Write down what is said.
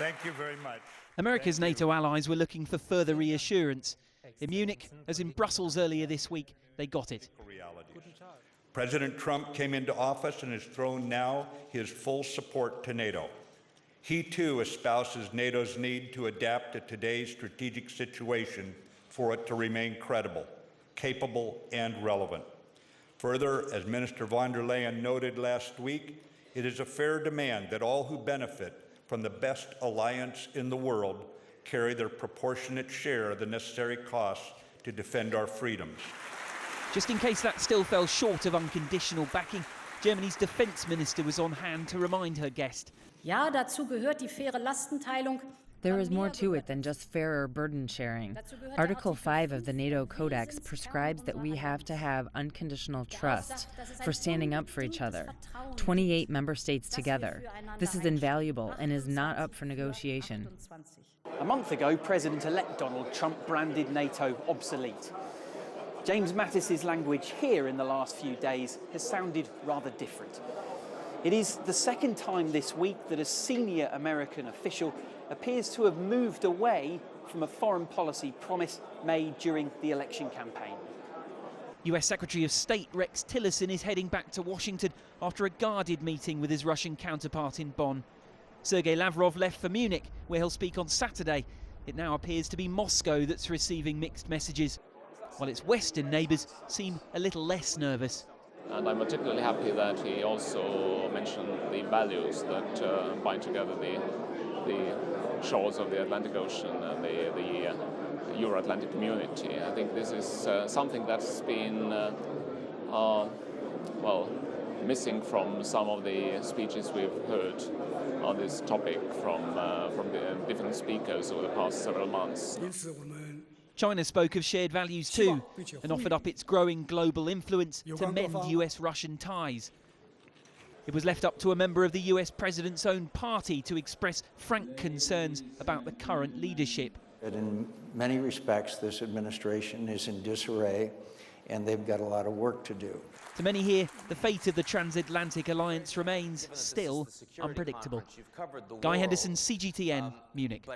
Thank you very much. America's NATO allies were looking for further reassurance. In Munich, as in Brussels earlier this week, they got it. President Trump came into office and has thrown now his full support to NATO. He too espouses NATO's need to adapt to today's strategic situation for it to remain credible, capable, and relevant. Further, as Minister von der Leyen noted last week, it is a fair demand that all who benefit from the best alliance in the world carry their proportionate share of the necessary costs to defend our freedoms. Just in case that still fell short of unconditional backing, Germany's defence minister was on hand to remind her guest. Ja, dazu gehört die faire Lastenteilung. There is more to it than just fairer burden sharing. Article 5 of the NATO Codex prescribes that we have to have unconditional trust for standing up for each other. 28 member states together. This is invaluable and is not up for negotiation. A month ago, President-elect Donald Trump branded NATO obsolete. James Mattis's language here in the last few days has sounded rather different. It is the second time this week that a senior American official appears to have moved away from a foreign policy promise made during the election campaign. US Secretary of State Rex Tillerson is heading back to Washington after a guarded meeting with his Russian counterpart in Bonn. Sergei Lavrov left for Munich, where he'll speak on Saturday. It now appears to be Moscow that's receiving mixed messages, while its Western neighbours seem a little less nervous. And I'm particularly happy that he also mentioned the values that bind together the shores of the Atlantic Ocean and the Euro-Atlantic community. I think this is something that's been, missing from some of the speeches we've heard on this topic from the different speakers over the past several months. China spoke of shared values too and offered up its growing global influence to mend US-Russian ties. It was left up to a member of the US president's own party to express frank concerns about the current leadership. In many respects, this administration is in disarray and they've got a lot of work to do. To many here, the fate of the transatlantic alliance remains still unpredictable. Guy Henderson, CGTN, Munich.